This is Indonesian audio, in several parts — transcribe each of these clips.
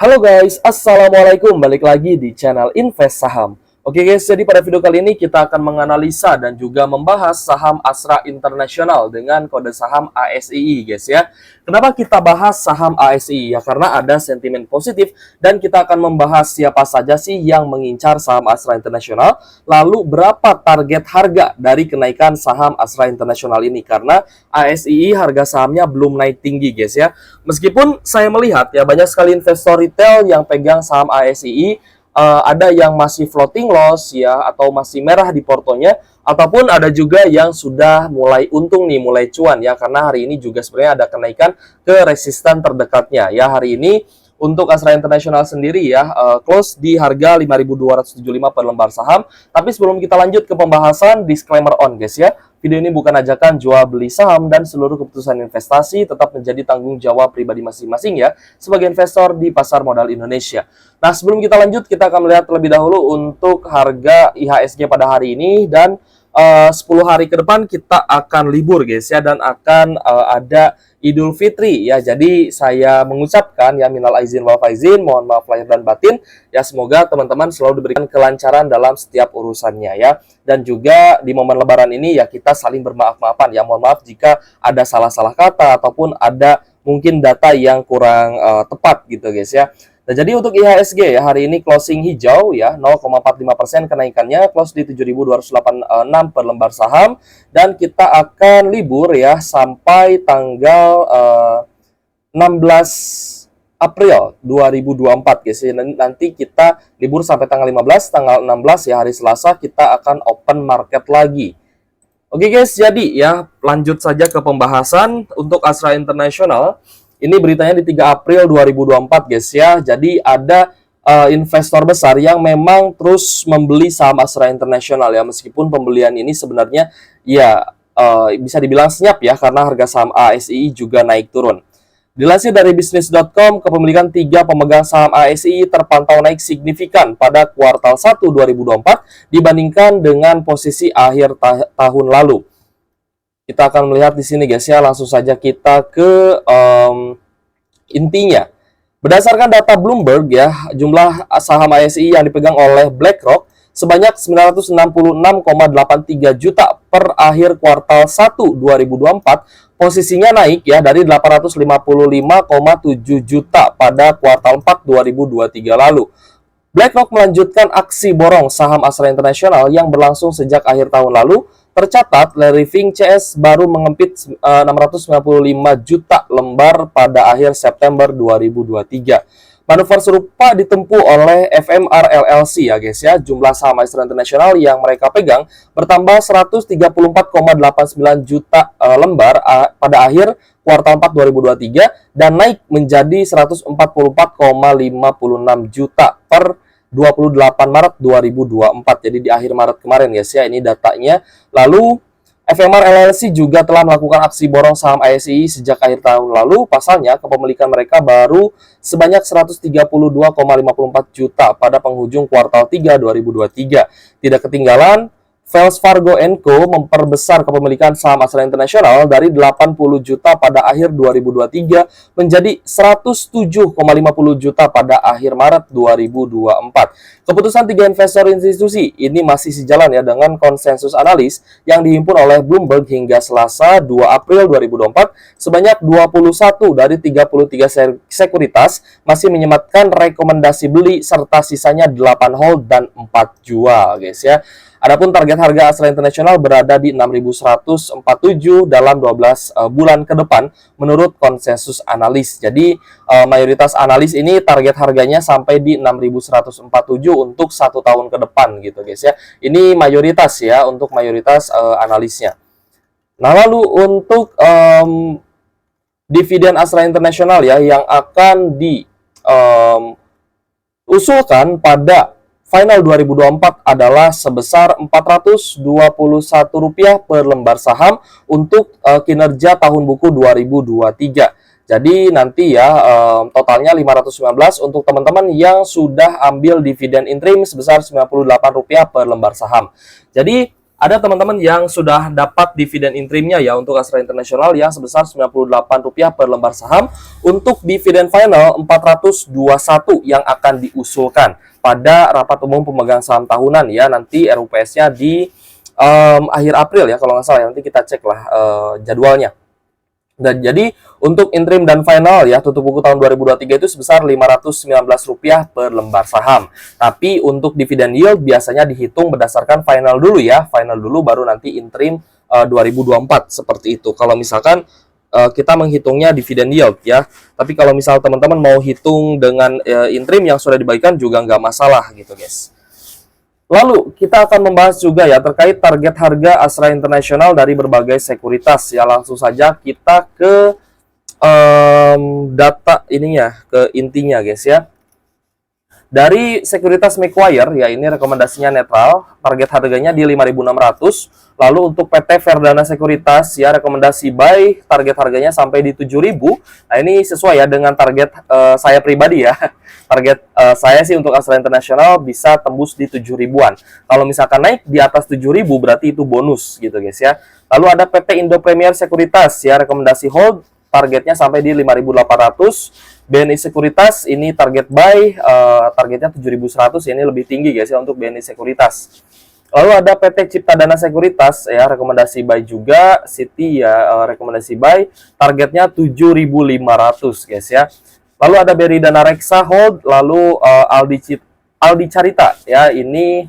Halo guys, Assalamualaikum. Balik lagi di channel Invest Saham. Oke guys, jadi pada video kali ini kita akan menganalisa dan juga membahas saham Astra International dengan kode saham ASII guys ya. Kenapa kita bahas saham ASII? Ya karena ada sentimen positif dan kita akan membahas siapa saja sih yang mengincar saham Astra International, lalu berapa target harga dari kenaikan saham Astra International ini, karena ASII harga sahamnya belum naik tinggi guys ya. Meskipun saya melihat ya banyak sekali investor retail yang pegang saham ASII, ada yang masih floating loss ya, atau masih merah di portonya, ataupun ada juga yang sudah mulai untung nih, mulai cuan ya, karena hari ini juga sebenarnya ada kenaikan ke resisten terdekatnya ya. Hari ini untuk Astra International sendiri ya, close di harga 5.275 per lembar saham. Tapi sebelum kita lanjut ke pembahasan, disclaimer on guys ya. Video ini bukan ajakan jual beli saham dan seluruh keputusan investasi tetap menjadi tanggung jawab pribadi masing-masing ya, sebagai investor di pasar modal Indonesia. Nah, sebelum kita lanjut, kita akan melihat terlebih dahulu untuk harga IHSG pada hari ini, dan 10 hari ke depan kita akan libur guys ya, dan akan ada Idul Fitri ya. Jadi saya mengucapkan ya minal aizin wal faizin, mohon maaf lahir dan batin ya. Semoga teman-teman selalu diberikan kelancaran dalam setiap urusannya ya. Dan juga di momen lebaran ini ya kita saling bermaaf-maafan ya. Mohon maaf jika ada salah-salah kata ataupun ada mungkin data yang kurang tepat gitu guys ya. Nah, jadi untuk IHSG ya hari ini closing hijau ya, 0,45% kenaikannya, close di 7.286 per lembar saham, dan kita akan libur ya sampai tanggal 16 April 2024 guys. Nanti kita libur sampai tanggal 15, tanggal 16 ya hari Selasa kita akan open market lagi. Oke guys, jadi ya lanjut saja ke pembahasan untuk Astra International. Ini beritanya di 3 April 2024 guys ya. Jadi ada investor besar yang memang terus membeli saham Astra International ya. Meskipun pembelian ini sebenarnya ya bisa dibilang senyap ya, karena harga saham ASII juga naik turun. Dilansir dari bisnis.com, kepemilikan 3 pemegang saham ASII terpantau naik signifikan pada kuartal 1 2024 dibandingkan dengan posisi akhir tahun lalu. Kita akan melihat di sini guys ya, langsung saja kita ke intinya. Berdasarkan data Bloomberg ya, jumlah saham ASII yang dipegang oleh BlackRock sebanyak 966,83 juta per akhir kuartal 1 2024, posisinya naik ya dari 855,7 juta pada kuartal 4 2023 lalu. BlackRock melanjutkan aksi borong saham Astra International yang berlangsung sejak akhir tahun lalu. Tercatat, Larry Fink CS baru mengempit 695 juta lembar pada akhir September 2023. Manuver serupa ditempuh oleh FMR LLC ya guys ya. Jumlah saham Astra International yang mereka pegang bertambah 134,89 juta lembar pada akhir kuartal 4 2023 dan naik menjadi 144,56 juta per 28 Maret 2024. Jadi di akhir Maret kemarin guys ya, ini datanya. Lalu FMR LLC juga telah melakukan aksi borong saham ASII sejak akhir tahun lalu. Pasalnya kepemilikan mereka baru sebanyak 132,54 juta pada penghujung kuartal 3 2023. Tidak ketinggalan, Wells Fargo & Co memperbesar kepemilikan saham Astra International dari 80 juta pada akhir 2023 menjadi 107,50 juta pada akhir Maret 2024. Keputusan 3 investor institusi ini masih sejalan ya dengan konsensus analis yang dihimpun oleh Bloomberg hingga Selasa 2 April 2024. Sebanyak 21 dari 33 sekuritas masih menyematkan rekomendasi beli serta sisanya 8 hold dan 4 jual guys ya. Adapun target harga Astra International berada di 6.147 dalam 12 bulan ke depan menurut konsensus analis. Jadi mayoritas analis ini target harganya sampai di 6.147 untuk 1 tahun ke depan gitu guys ya. Ini mayoritas ya, untuk mayoritas analisnya. Nah, lalu untuk dividen Astra International ya yang akan diusulkan pada final 2024 adalah sebesar Rp421 per lembar saham untuk kinerja tahun buku 2023. Jadi nanti ya totalnya 519 untuk teman-teman yang sudah ambil dividen interim sebesar Rp98 per lembar saham. Jadi ada teman-teman yang sudah dapat dividen interimnya ya untuk Astra International yang sebesar Rp98 per lembar saham untuk dividen final 421 yang akan diusulkan pada rapat umum pemegang saham tahunan ya, nanti RUPS-nya di akhir April ya kalau nggak salah ya, nanti kita cek lah jadwalnya. Dan jadi untuk interim dan final ya tutup buku tahun 2023 itu sebesar Rp519 per lembar saham. Tapi untuk dividen yield biasanya dihitung berdasarkan final dulu ya. Final dulu baru nanti interim 2024 seperti itu. Kalau misalkan kita menghitungnya dividen yield ya. Tapi kalau misal teman-teman mau hitung dengan interim yang sudah dibagikan juga nggak masalah gitu guys. Lalu kita akan membahas juga ya terkait target harga Astra International dari berbagai sekuritas ya. Langsung saja kita ke data ininya, ke intinya guys ya. Dari sekuritas Macquarie ya, ini rekomendasinya netral, target harganya di 5.600. Lalu untuk PT Verdana Sekuritas ya rekomendasi buy, target harganya sampai di 7.000. Nah, ini sesuai ya dengan target saya pribadi ya. Target saya sih untuk Astra International bisa tembus di 7.000-an. Kalau misalkan naik di atas 7.000 berarti itu bonus gitu guys ya. Lalu ada PT Indo Premier Sekuritas ya, rekomendasi hold, targetnya sampai di 5.800. BNI Sekuritas ini target buy, targetnya 7.100, ini lebih tinggi guys ya untuk BNI Sekuritas. Lalu ada PT Cipta Dana Sekuritas ya, rekomendasi buy juga. Citi ya rekomendasi buy, targetnya 7.500 guys ya. Lalu ada BRI Dana Reksa hold, lalu Aldi Carita ya, ini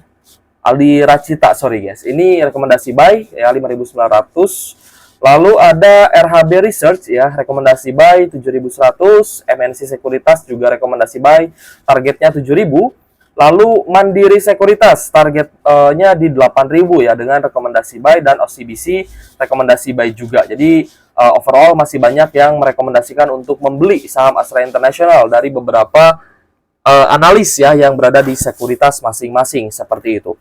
Aldi Racita sorry guys. Ini rekomendasi buy ya 5.900. Lalu ada RHB Research ya, rekomendasi buy 7.100, MNC Sekuritas juga rekomendasi buy, targetnya 7.000. Lalu Mandiri Sekuritas targetnya di 8.000 ya dengan rekomendasi buy, dan OCBC rekomendasi buy juga. Jadi overall masih banyak yang merekomendasikan untuk membeli saham Astra International dari beberapa analis ya yang berada di sekuritas masing-masing seperti itu.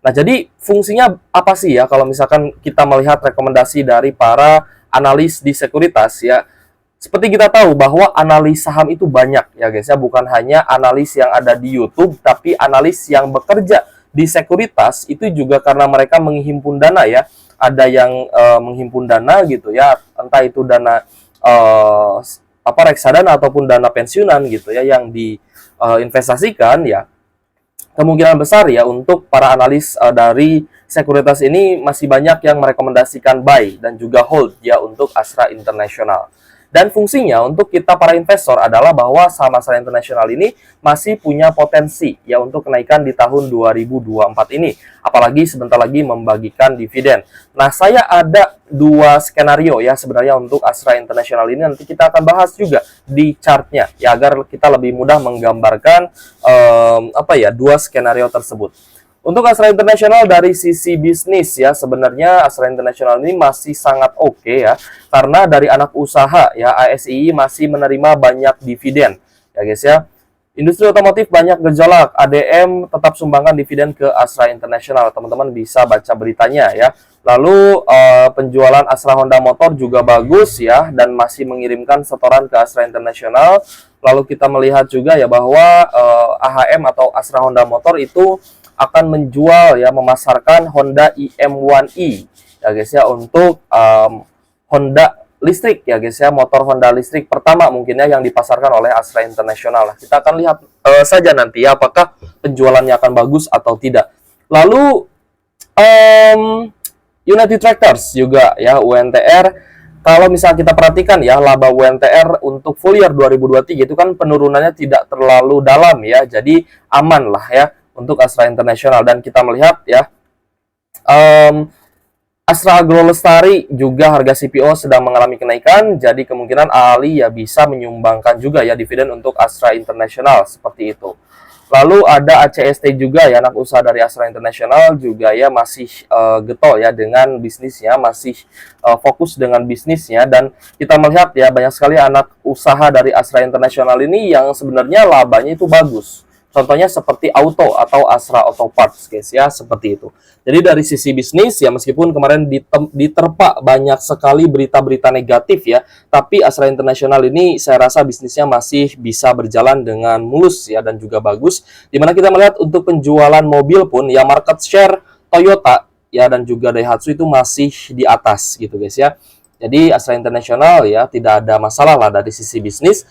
Nah, jadi fungsinya apa sih ya kalau misalkan kita melihat rekomendasi dari para analis di sekuritas ya? Seperti kita tahu bahwa analis saham itu banyak ya guys ya, bukan hanya analis yang ada di YouTube, tapi analis yang bekerja di sekuritas itu juga karena mereka menghimpun dana ya. Ada yang menghimpun dana gitu ya, entah itu dana reksadana ataupun dana pensiunan gitu ya yang diinvestasikan ya. Kemungkinan besar ya untuk para analis dari sekuritas ini masih banyak yang merekomendasikan buy dan juga hold ya untuk Astra International. Dan fungsinya untuk kita para investor adalah bahwa saham Astra International ini masih punya potensi ya untuk kenaikan di tahun 2024 ini. Apalagi sebentar lagi membagikan dividen. Nah, saya ada dua skenario ya sebenarnya untuk Astra International ini. Nanti kita akan bahas juga di chartnya ya agar kita lebih mudah menggambarkan dua skenario tersebut. Untuk Astra International dari sisi bisnis ya, sebenarnya Astra International ini masih sangat oke ya, karena dari anak usaha ya ASI masih menerima banyak dividen ya guys ya. Industri otomotif banyak gejolak, ADM tetap sumbangkan dividen ke Astra International, teman-teman bisa baca beritanya ya. Lalu penjualan Astra Honda Motor juga bagus ya, dan masih mengirimkan setoran ke Astra International. Lalu kita melihat juga ya bahwa AHM atau Astra Honda Motor itu akan menjual ya, memasarkan Honda IM1i ya guys ya untuk Honda listrik ya guys ya, motor Honda listrik pertama mungkin ya yang dipasarkan oleh Astra International. Kita akan lihat saja nanti ya apakah penjualannya akan bagus atau tidak. Lalu United Tractors juga ya, UNTR. Kalau misalnya kita perhatikan ya, laba UNTR untuk full year 2023 itu kan penurunannya tidak terlalu dalam ya, jadi aman lah ya untuk Astra International. Dan kita melihat ya Astra Agro Lestari juga harga CPO sedang mengalami kenaikan, jadi kemungkinan ALI ya bisa menyumbangkan juga ya dividen untuk Astra International seperti itu. Lalu ada ACST juga ya, anak usaha dari Astra International juga ya masih getol ya dengan bisnisnya, masih fokus dengan bisnisnya. Dan kita melihat ya banyak sekali anak usaha dari Astra International ini yang sebenarnya labanya itu bagus. Contohnya seperti Auto atau Astra Auto Parts guys ya, seperti itu. Jadi dari sisi bisnis ya, meskipun kemarin diterpa banyak sekali berita-berita negatif ya, tapi Astra International ini saya rasa bisnisnya masih bisa berjalan dengan mulus ya dan juga bagus. Dimana kita melihat untuk penjualan mobil pun ya, market share Toyota ya dan juga Daihatsu itu masih di atas gitu guys ya. Jadi Astra International ya tidak ada masalah lah dari sisi bisnis.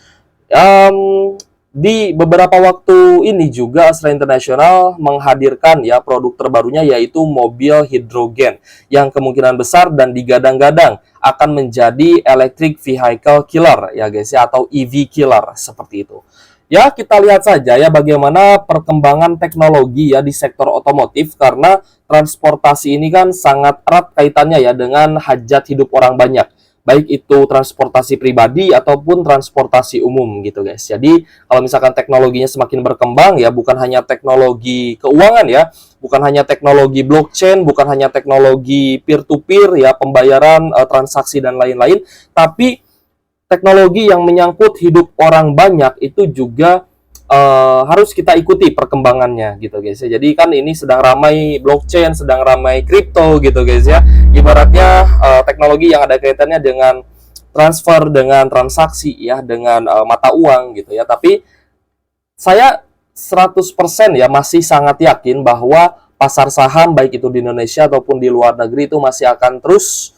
Di beberapa waktu ini juga Astra International menghadirkan ya produk terbarunya, yaitu mobil hidrogen yang kemungkinan besar dan digadang-gadang akan menjadi electric vehicle killer ya guys ya, atau EV killer seperti itu. Ya, kita lihat saja ya bagaimana perkembangan teknologi ya di sektor otomotif, karena transportasi ini kan sangat erat kaitannya ya dengan hajat hidup orang banyak, baik itu transportasi pribadi ataupun transportasi umum gitu guys. Jadi kalau misalkan teknologinya semakin berkembang ya, bukan hanya teknologi keuangan ya, bukan hanya teknologi blockchain, bukan hanya teknologi peer-to-peer ya, pembayaran, transaksi dan lain-lain, tapi teknologi yang menyangkut hidup orang banyak itu juga harus kita ikuti perkembangannya gitu guys ya. Jadi kan ini sedang ramai blockchain, sedang ramai kripto gitu guys ya. Ibaratnya teknologi yang ada kaitannya dengan transfer, dengan transaksi ya, dengan mata uang gitu ya. Tapi saya 100% ya masih sangat yakin bahwa pasar saham baik itu di Indonesia ataupun di luar negeri itu masih akan terus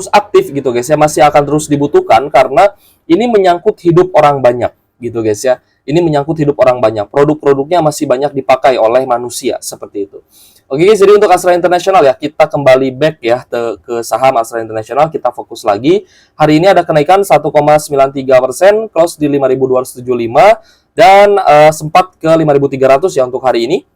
aktif gitu guys ya, masih akan terus dibutuhkan karena ini menyangkut hidup orang banyak gitu guys ya. Ini menyangkut hidup orang banyak. Produk-produknya masih banyak dipakai oleh manusia seperti itu. Oke guys, jadi untuk Astra International ya, kita kembali back ya ke saham Astra International, kita fokus lagi. Hari ini ada kenaikan 1,93%, close di 5.275 dan sempat ke 5.300 ya untuk hari ini.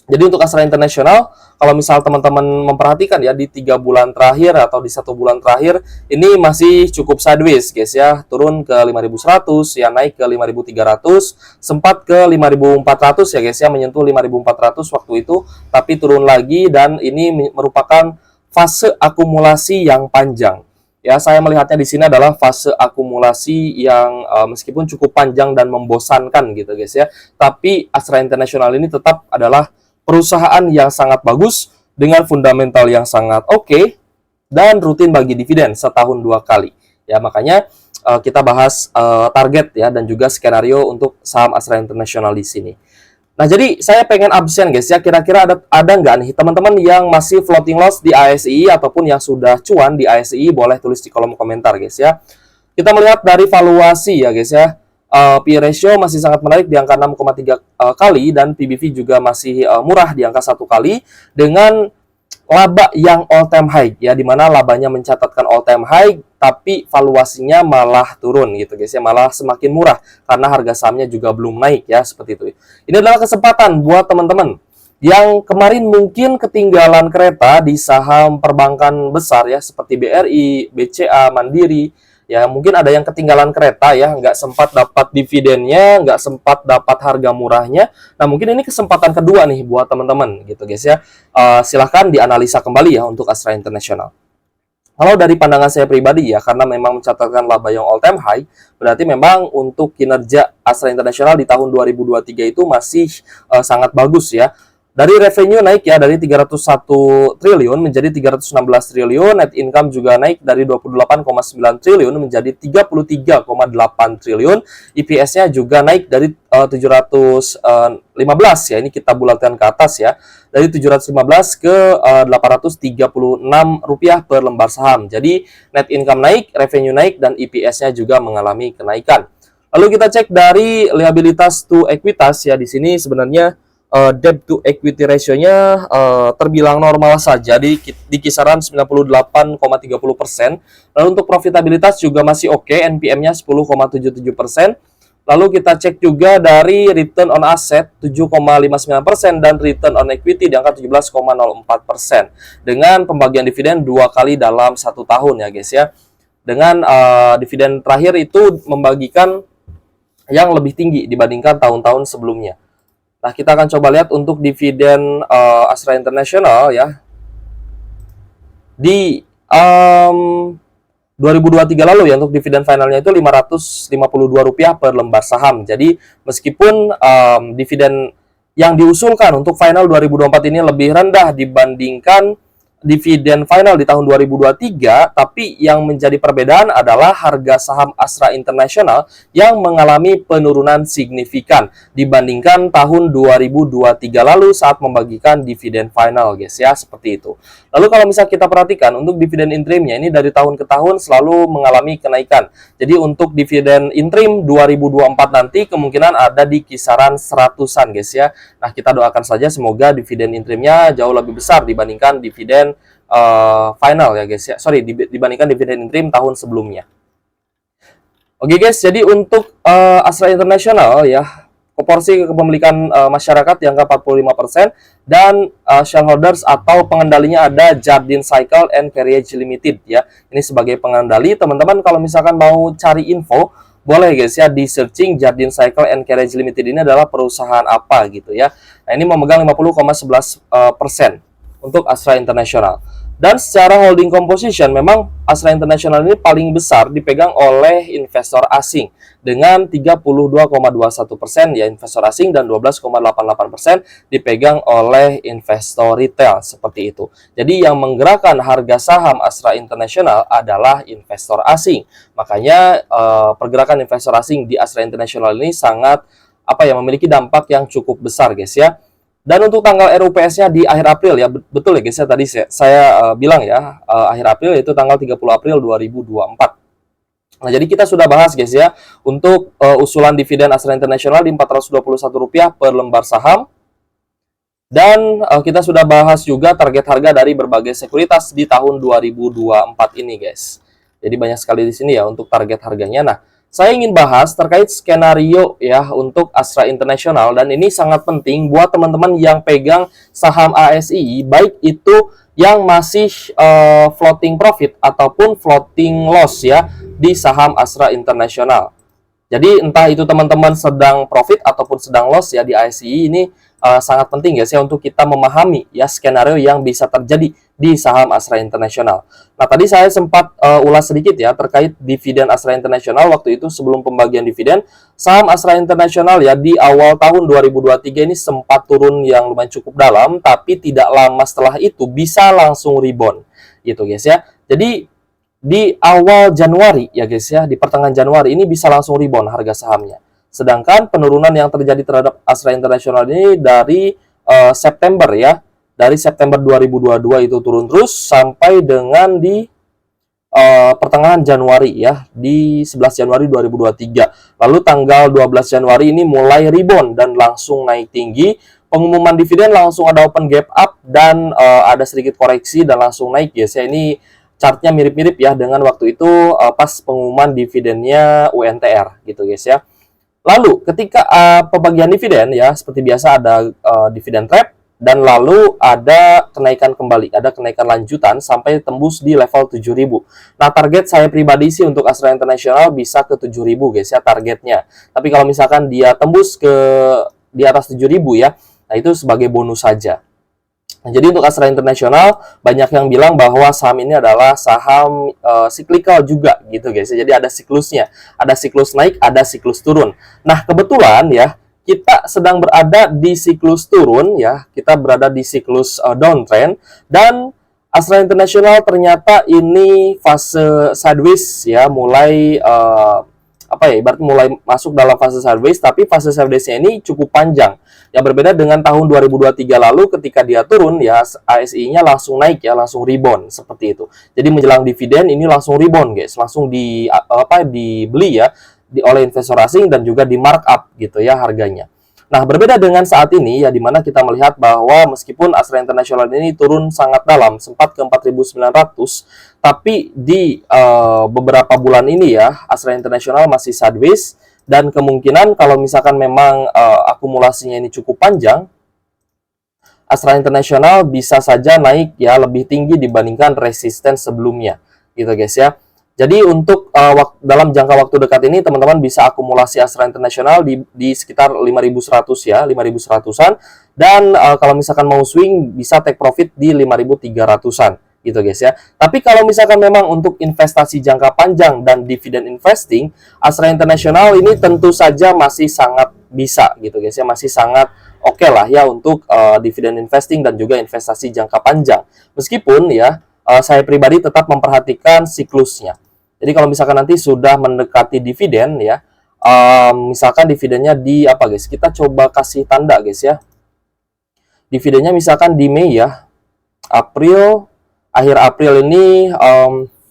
Jadi untuk Astra International, kalau misal teman-teman memperhatikan ya di 3 bulan terakhir atau di 1 bulan terakhir, ini masih cukup sideways guys ya, turun ke 5.100 ya, naik ke 5.300, sempat ke 5.400 ya guys ya, menyentuh 5.400 waktu itu, tapi turun lagi dan ini merupakan fase akumulasi yang panjang. Ya, saya melihatnya di sini adalah fase akumulasi yang meskipun cukup panjang dan membosankan gitu guys ya, tapi Astra International ini tetap adalah perusahaan yang sangat bagus dengan fundamental yang sangat oke dan rutin bagi dividen setahun 2 kali. Ya, makanya kita bahas target ya dan juga skenario untuk saham Astra International di sini. Nah, jadi saya pengen absen guys ya, kira-kira ada nggak nih teman-teman yang masih floating loss di ASI ataupun yang sudah cuan di ASI, boleh tulis di kolom komentar guys ya. Kita melihat dari valuasi ya guys ya. P/E ratio masih sangat menarik di angka 6,3 kali dan PBV juga masih murah di angka 1 kali dengan laba yang all time high ya, dimana labanya mencatatkan all time high tapi valuasinya malah turun gitu guys ya, malah semakin murah karena harga sahamnya juga belum naik ya, seperti itu. Ini adalah kesempatan buat teman-teman yang kemarin mungkin ketinggalan kereta di saham perbankan besar ya, seperti BRI, BCA, Mandiri. Ya, mungkin ada yang ketinggalan kereta ya, nggak sempat dapat dividennya, nggak sempat dapat harga murahnya. Nah, mungkin ini kesempatan kedua nih buat teman-teman gitu guys ya. Silahkan dianalisa kembali ya untuk Astra International. Kalau dari pandangan saya pribadi ya, karena memang mencatatkan laba yang all time high, berarti memang untuk kinerja Astra International di tahun 2023 itu masih sangat bagus ya. Dari revenue naik ya, dari 301 triliun menjadi 316 triliun, net income juga naik dari 28,9 triliun menjadi 33,8 triliun, EPS-nya juga naik dari 715 ya, ini kita bulatkan ke atas ya, dari 715 ke 836 rupiah per lembar saham. Jadi net income naik, revenue naik, dan EPS-nya juga mengalami kenaikan. Lalu kita cek dari liabilitas to equitas ya, di sini sebenarnya debt to equity ratio-nya terbilang normal saja di kisaran 98,30%. Lalu untuk profitabilitas juga masih oke, NPM-nya 10,77%. Lalu kita cek juga dari return on asset 7,59% dan return on equity di angka 17,04%. Dengan pembagian dividen 2 kali dalam 1 tahun ya guys ya. Dengan dividen terakhir itu membagikan yang lebih tinggi dibandingkan tahun-tahun sebelumnya. Nah, kita akan coba lihat untuk dividen Astra International ya. Di 2023 lalu ya, untuk dividen finalnya itu Rp552 per lembar saham. Jadi, meskipun dividen yang diusulkan untuk final 2024 ini lebih rendah dibandingkan dividen final di tahun 2023, tapi yang menjadi perbedaan adalah harga saham Astra International yang mengalami penurunan signifikan dibandingkan tahun 2023 lalu saat membagikan dividen final, guys ya, seperti itu. Lalu kalau misalnya kita perhatikan untuk dividen interimnya ini dari tahun ke tahun selalu mengalami kenaikan. Jadi untuk dividen interim 2024 nanti kemungkinan ada di kisaran 100-an, guys ya. Nah, kita doakan saja semoga dividen interimnya jauh lebih besar dibandingkan dividen final ya guys ya. Sorry, dibandingkan dividen interim tahun sebelumnya. Oke guys, jadi untuk Astra International ya, proporsi kepemilikan masyarakat yang ke 45% dan shareholders atau pengendalinya ada Jardine Cycle and Carriage Limited ya. Ini sebagai pengendali. Teman-teman kalau misalkan mau cari info, boleh guys ya di searching Jardine Cycle and Carriage Limited ini adalah perusahaan apa gitu ya. Nah, ini memegang 50,11% untuk Astra International. Dan secara holding composition memang Astra International ini paling besar dipegang oleh investor asing dengan 32,21% ya investor asing dan 12,88% dipegang oleh investor retail seperti itu. Jadi yang menggerakkan harga saham Astra International adalah investor asing. Makanya pergerakan investor asing di Astra International ini sangat memiliki dampak yang cukup besar guys ya. Dan untuk tanggal RUPS-nya di akhir April ya, betul ya guys ya, tadi saya bilang ya, akhir April yaitu tanggal 30 April 2024. Nah, jadi kita sudah bahas guys ya, untuk usulan dividen Astra International di Rp421 per lembar saham. Dan kita sudah bahas juga target harga dari berbagai sekuritas di tahun 2024 ini guys. Jadi banyak sekali di sini ya untuk target harganya. Nah, saya ingin bahas terkait skenario ya untuk Astra International dan ini sangat penting buat teman-teman yang pegang saham ASI, baik itu yang masih floating profit ataupun floating loss ya di saham Astra International. Jadi entah itu teman-teman sedang profit ataupun sedang loss ya di ASI ini sangat penting guys ya untuk kita memahami ya skenario yang bisa terjadi di saham Astra International. Nah, tadi saya sempat ulas sedikit ya terkait dividen Astra International waktu itu sebelum pembagian dividen. Saham Astra International ya di awal tahun 2023 ini sempat turun yang lumayan cukup dalam, tapi tidak lama setelah itu bisa langsung rebound gitu guys ya. Jadi di awal Januari ya guys ya, di pertengahan Januari ini bisa langsung rebound harga sahamnya. Sedangkan penurunan yang terjadi terhadap Astra International ini dari September ya. Dari September 2022 itu turun terus sampai dengan di pertengahan Januari ya, di 11 Januari 2023. Lalu tanggal 12 Januari ini mulai rebound dan langsung naik tinggi. Pengumuman dividen langsung ada open gap up dan ada sedikit koreksi dan langsung naik guys ya. Ini chartnya mirip-mirip ya dengan waktu itu pas pengumuman dividennya UNTR gitu guys ya. Lalu ketika pembagian dividen ya seperti biasa ada dividen trap dan lalu ada kenaikan kembali, ada kenaikan lanjutan sampai tembus di level 7.000. Nah, target saya pribadi sih untuk Astra International bisa ke 7.000 guys ya targetnya. Tapi kalau misalkan dia tembus ke di atas 7.000 ya, nah itu sebagai bonus saja. Nah, jadi untuk Astra International banyak yang bilang bahwa saham ini adalah saham cyclical juga gitu guys. Jadi ada siklusnya, ada siklus naik, ada siklus turun. Nah, kebetulan ya kita sedang berada di siklus turun ya, kita berada di siklus downtrend dan Astra International ternyata ini fase sideways ya, mulai ibarat mulai masuk dalam fase sideways, tapi fase sideways-nya ini cukup panjang. Yang berbeda dengan tahun 2023 lalu ketika dia turun ya ASI-nya langsung naik ya, langsung rebound seperti itu. Jadi menjelang dividen ini langsung rebound guys, langsung dibeli ya oleh investor asing dan juga di markup gitu ya harganya. Nah, berbeda dengan saat ini ya dimana kita melihat bahwa meskipun Astra International ini turun sangat dalam sempat ke 4.900, tapi di beberapa bulan ini ya Astra International masih sideways dan kemungkinan kalau misalkan memang akumulasinya ini cukup panjang, Astra International bisa saja naik ya lebih tinggi dibandingkan resisten sebelumnya gitu guys ya. Jadi untuk dalam jangka waktu dekat ini teman-teman bisa akumulasi Astra International di sekitar 5.100 ya, 5.100-an dan kalau misalkan mau swing bisa take profit di 5.300-an gitu guys ya. Tapi kalau misalkan memang untuk investasi jangka panjang dan dividen investing, Astra International ini tentu saja masih sangat bisa gitu guys ya, masih sangat oke lah ya untuk dividen investing dan juga investasi jangka panjang. Meskipun ya saya pribadi tetap memperhatikan siklusnya. Jadi kalau misalkan nanti sudah mendekati dividen ya, misalkan dividennya di apa guys? Kita coba kasih tanda guys ya. Dividennya misalkan di Mei ya, April, akhir April ini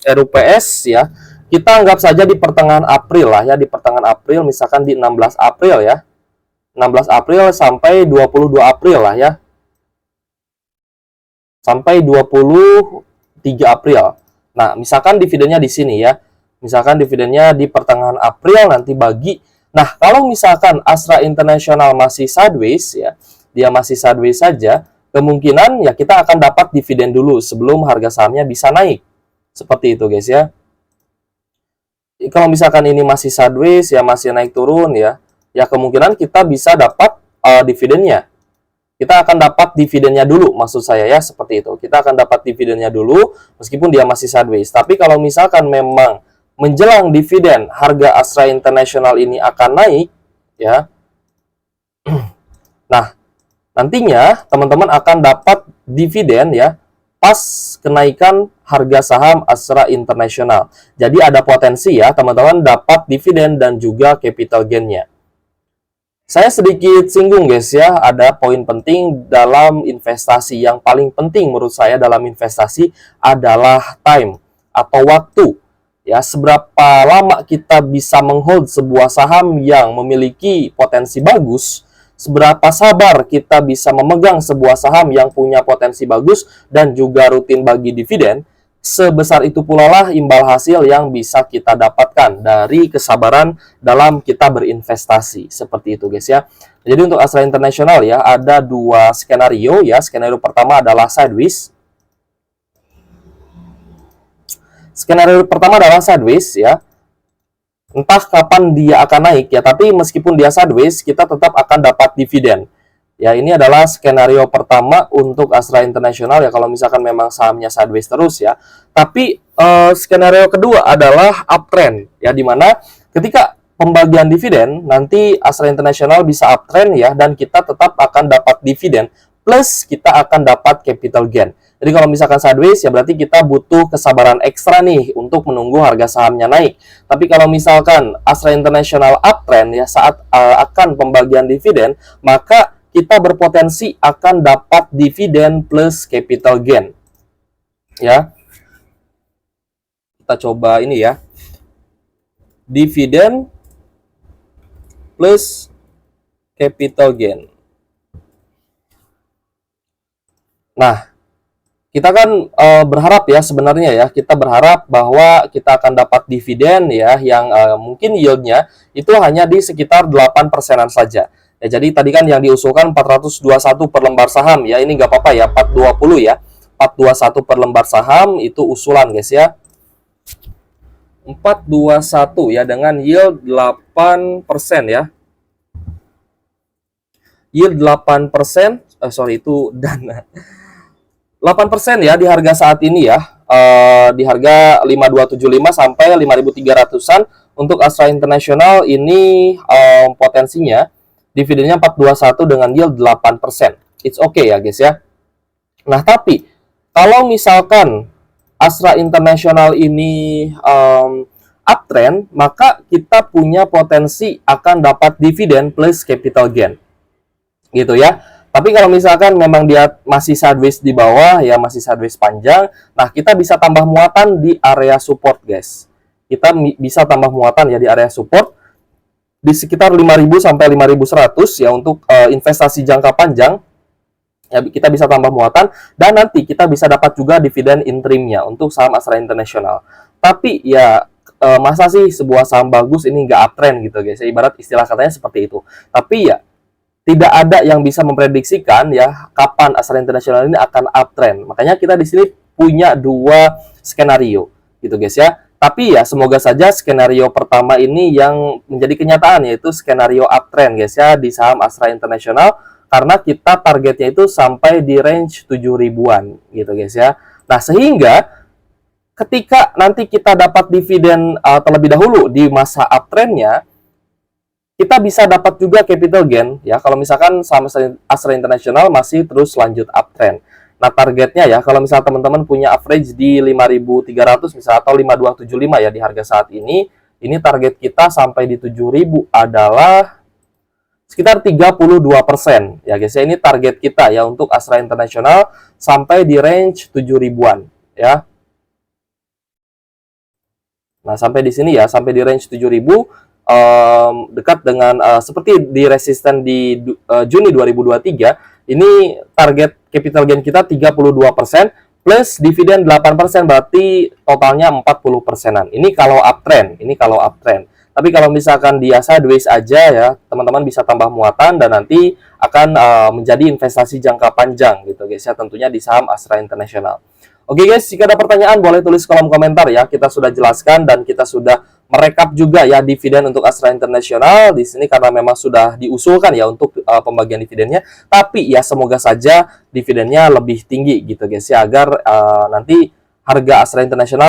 RUPS ya. Kita anggap saja di pertengahan April lah ya, di pertengahan April misalkan di 16 April ya. 16 April sampai 22 April lah ya. Sampai 23 April. Nah, misalkan dividennya di sini ya. Misalkan dividennya di pertengahan April nanti bagi. Nah, kalau misalkan Astra International masih sideways ya, dia masih sideways saja, kemungkinan ya kita akan dapat dividen dulu sebelum harga sahamnya bisa naik. Seperti itu guys ya. Kalau misalkan ini masih sideways ya, masih naik turun ya, ya kemungkinan kita bisa dapat dividennya. Kita akan dapat dividennya dulu, maksud saya ya, seperti itu. Kita akan dapat dividennya dulu meskipun dia masih sideways. Tapi kalau misalkan memang menjelang dividen harga Astra International ini akan naik ya. Nah, nantinya teman-teman akan dapat dividen ya pas kenaikan harga saham Astra International. Jadi ada potensi ya teman-teman dapat dividen dan juga capital gain-nya. Saya sedikit singgung guys ya, ada poin penting dalam investasi. Yang paling penting menurut saya dalam investasi adalah time atau waktu. Ya, seberapa lama kita bisa menghold sebuah saham yang memiliki potensi bagus, seberapa sabar kita bisa memegang sebuah saham yang punya potensi bagus dan juga rutin bagi dividen, sebesar itu pula lah imbal hasil yang bisa kita dapatkan dari kesabaran dalam kita berinvestasi. Seperti itu guys ya. Jadi untuk Astra International ya, ada dua skenario ya. Skenario pertama adalah sideways. Skenario pertama adalah sideways ya. Entah kapan dia akan naik ya, tapi meskipun dia sideways, kita tetap akan dapat dividen. Ya, ini adalah skenario pertama untuk Astra International ya, kalau misalkan memang sahamnya sideways terus ya. Tapi skenario kedua adalah uptrend ya, dimana ketika pembagian dividen nanti Astra International bisa uptrend ya, dan kita tetap akan dapat dividen plus kita akan dapat capital gain. Jadi kalau misalkan sideways ya berarti kita butuh kesabaran ekstra nih untuk menunggu harga sahamnya naik. Tapi kalau misalkan Astra International uptrend ya saat akan pembagian dividen, maka kita berpotensi akan dapat dividen plus capital gain. Ya. Kita coba ini ya. Dividen plus capital gain. Nah, kita kan berharap ya sebenarnya ya, kita berharap bahwa kita akan dapat dividen ya yang mungkin yieldnya itu hanya di sekitar 8%-an saja. Ya, jadi tadi kan yang diusulkan 421 per lembar saham ya, ini nggak apa-apa ya, 420 ya. 421 per lembar saham itu usulan guys ya. 421 ya dengan yield 8% ya. Yield 8%, sorry itu dana. 8% ya di harga saat ini ya, di harga 5275 sampai 5300-an untuk Astra International ini potensinya dividennya 421 dengan yield 8%. It's okay ya guys ya. Nah, tapi kalau misalkan Astra International ini uptrend, maka kita punya potensi akan dapat dividen plus capital gain. Gitu ya. Tapi kalau misalkan memang dia masih sideways di bawah, ya masih sideways panjang, nah kita bisa tambah muatan di area support guys. Kita bisa tambah muatan ya di area support di sekitar 5.000 sampai 5.100 ya untuk investasi jangka panjang. Ya, kita bisa tambah muatan dan nanti kita bisa dapat juga dividen interimnya untuk saham Astra International. Tapi ya masa sih sebuah saham bagus ini nggak uptrend gitu guys. Ibarat istilah katanya seperti itu. Tapi ya tidak ada yang bisa memprediksikan ya kapan Astra International ini akan uptrend. Makanya kita di sini punya dua skenario gitu guys ya. Tapi ya semoga saja skenario pertama ini yang menjadi kenyataan, yaitu skenario uptrend guys ya di saham Astra International, karena kita targetnya itu sampai di range 7.000-an gitu guys ya. Nah, sehingga ketika nanti kita dapat dividen terlebih dahulu di masa uptrendnya, kita bisa dapat juga capital gain ya kalau misalkan saham Astra International masih terus lanjut uptrend. Nah, targetnya ya kalau misalnya teman-teman punya average di 5.300 misalnya atau 5.275 ya di harga saat ini target kita sampai di 7.000 adalah sekitar 32% ya guys ya. Ini target kita ya untuk Astra International sampai di range 7 ribuan ya. Nah, sampai di sini ya, sampai di range 7.000 dekat dengan seperti di resisten di Juni 2023, ini target capital gain kita 32% plus dividen 8%, berarti totalnya 40%-an. Ini kalau uptrend, Tapi kalau misalkan dia sideways aja ya, teman-teman bisa tambah muatan dan nanti akan menjadi investasi jangka panjang gitu guys ya, tentunya di saham Astra International. Oke guys, jika ada pertanyaan boleh tulis kolom komentar ya. Kita sudah jelaskan dan kita sudah merekap juga ya dividen untuk Astra International di sini karena memang sudah diusulkan ya untuk pembagian dividennya. Tapi ya semoga saja dividennya lebih tinggi gitu guys ya agar nanti harga Astra International